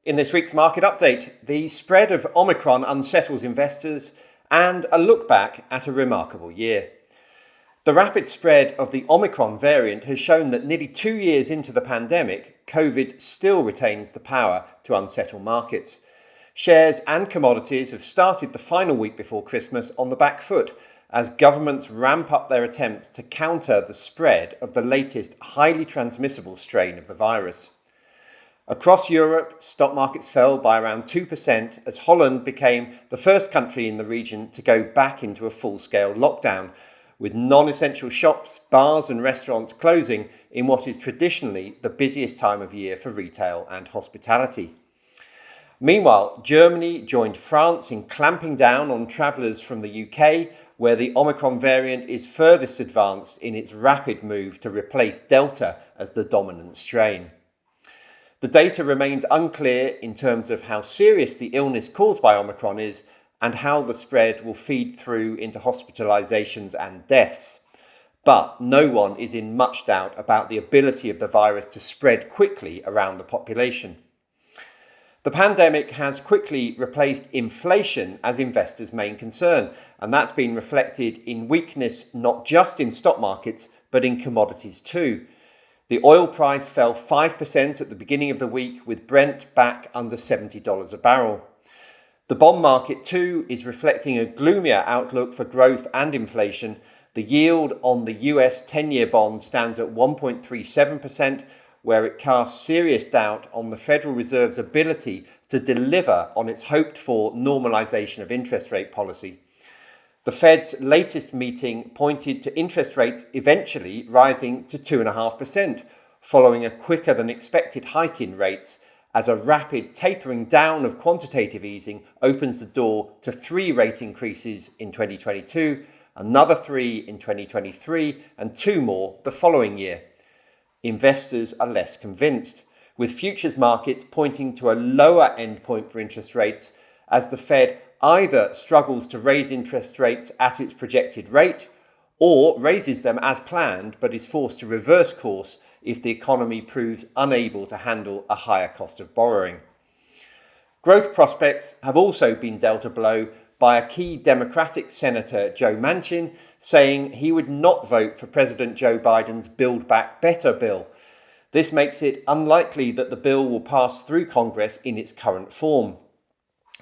In this week's market update, the spread of Omicron unsettles investors and a look back at a remarkable year. The rapid spread of the Omicron variant has shown that nearly 2 years into the pandemic, COVID still retains the power to unsettle markets. Shares and commodities have started the final week before Christmas on the back foot as governments ramp up their attempts to counter the spread of the latest highly transmissible strain of the virus. Across Europe, stock markets fell by around 2% as Holland became the first country in the region to go back into a full-scale lockdown, with non-essential shops, bars and restaurants closing in what is traditionally the busiest time of year for retail and hospitality. Meanwhile, Germany joined France in clamping down on travellers from the UK, where the Omicron variant is furthest advanced in its rapid move to replace Delta as the dominant strain. The data remains unclear in terms of how serious the illness caused by Omicron is and how the spread will feed through into hospitalisations and deaths. But no one is in much doubt about the ability of the virus to spread quickly around the population. The pandemic has quickly replaced inflation as investors' main concern, and that's been reflected in weakness not just in stock markets, but in commodities too. The oil price fell 5% at the beginning of the week, with Brent back under $70 a barrel. The bond market too is reflecting a gloomier outlook for growth and inflation. The yield on the US 10-year bond stands at 1.37%, where it casts serious doubt on the Federal Reserve's ability to deliver on its hoped-for normalisation of interest rate policy. The Fed's latest meeting pointed to interest rates eventually rising to 2.5%, following a quicker than expected hike in rates, as a rapid tapering down of quantitative easing opens the door to 3 rate increases in 2022, another 3 in 2023, and 2 more the following year. Investors are less convinced, with futures markets pointing to a lower endpoint for interest rates as the Fed either struggles to raise interest rates at its projected rate or raises them as planned but is forced to reverse course if the economy proves unable to handle a higher cost of borrowing. Growth prospects have also been dealt a blow by a key Democratic Senator, Joe Manchin, saying he would not vote for President Joe Biden's Build Back Better bill. This makes it unlikely that the bill will pass through Congress in its current form.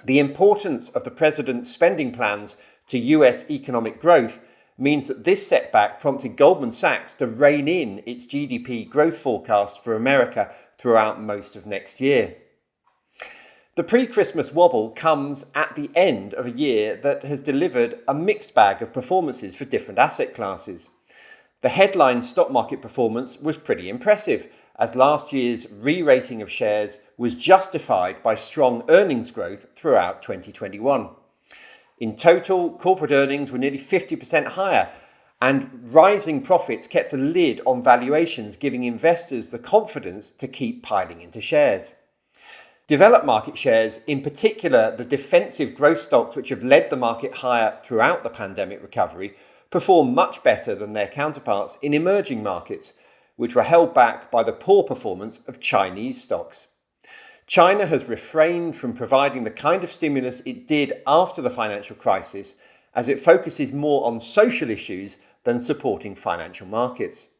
The importance of the president's spending plans to US economic growth means that this setback prompted Goldman Sachs to rein in its GDP growth forecast for America throughout most of next year. The pre-Christmas wobble comes at the end of a year that has delivered a mixed bag of performances for different asset classes. The headline stock market performance was pretty impressive, as last year's re-rating of shares was justified by strong earnings growth throughout 2021. In total, corporate earnings were nearly 50% higher, and rising profits kept a lid on valuations, giving investors the confidence to keep piling into shares. Developed market shares, in particular the defensive growth stocks which have led the market higher throughout the pandemic recovery, performed much better than their counterparts in emerging markets, which were held back by the poor performance of Chinese stocks. China has refrained from providing the kind of stimulus it did after the financial crisis, as it focuses more on social issues than supporting financial markets.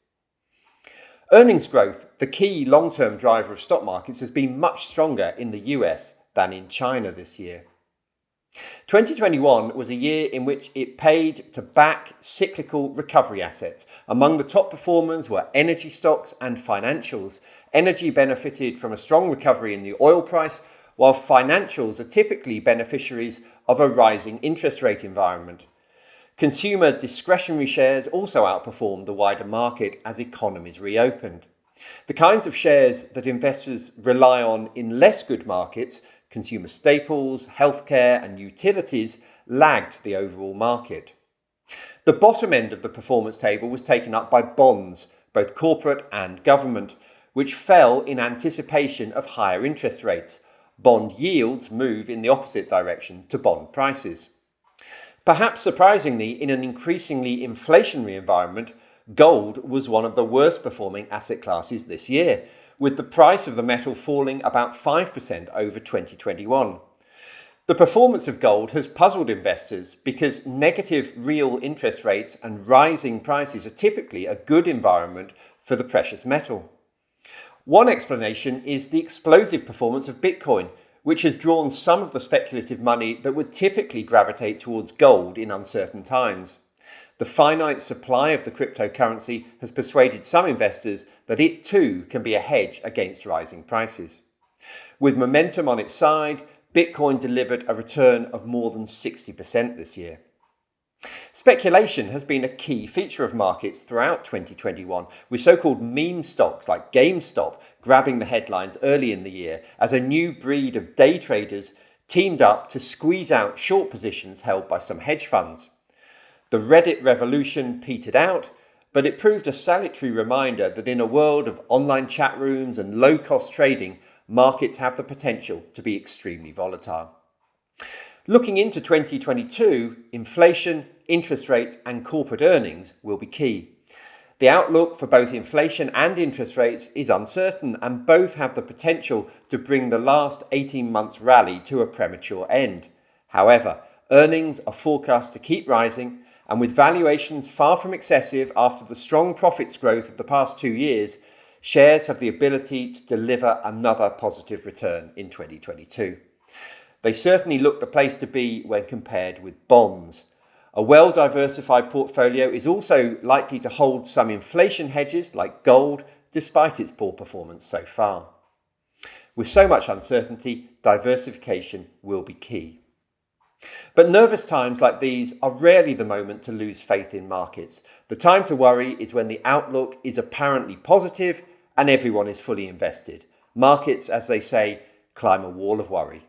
Earnings growth, the key long-term driver of stock markets, has been much stronger in the US than in China this year. 2021 was a year in which it paid to back cyclical recovery assets. Among the top performers were energy stocks and financials. Energy benefited from a strong recovery in the oil price, while financials are typically beneficiaries of a rising interest rate environment. Consumer discretionary shares also outperformed the wider market as economies reopened. The kinds of shares that investors rely on in less good markets, consumer staples, healthcare and utilities, lagged the overall market. The bottom end of the performance table was taken up by bonds, both corporate and government, which fell in anticipation of higher interest rates. Bond yields move in the opposite direction to bond prices. Perhaps surprisingly, in an increasingly inflationary environment, Gold was one of the worst performing asset classes this year, with the price of the metal falling about 5% over 2021. The performance of gold has puzzled investors because negative real interest rates and rising prices are typically a good environment for the precious metal. One explanation is the explosive performance of Bitcoin, which has drawn some of the speculative money that would typically gravitate towards gold in uncertain times. The finite supply of the cryptocurrency has persuaded some investors that it too can be a hedge against rising prices. With momentum on its side, Bitcoin delivered a return of more than 60% this year. Speculation has been a key feature of markets throughout 2021, with so-called meme stocks like GameStop grabbing the headlines early in the year as a new breed of day traders teamed up to squeeze out short positions held by some hedge funds. The Reddit revolution petered out, but it proved a salutary reminder that in a world of online chat rooms and low-cost trading, markets have the potential to be extremely volatile. Looking into 2022, inflation, interest rates and corporate earnings will be key. The outlook for both inflation and interest rates is uncertain, and both have the potential to bring the last 18 months rally to a premature end. However, earnings are forecast to keep rising, and with valuations far from excessive after the strong profits growth of the past 2 years, shares have the ability to deliver another positive return in 2022. They certainly look the place to be when compared with bonds. A well-diversified portfolio is also likely to hold some inflation hedges like gold, despite its poor performance so far. With so much uncertainty, diversification will be key. But nervous times like these are rarely the moment to lose faith in markets. The time to worry is when the outlook is apparently positive and everyone is fully invested. Markets, as they say, climb a wall of worry.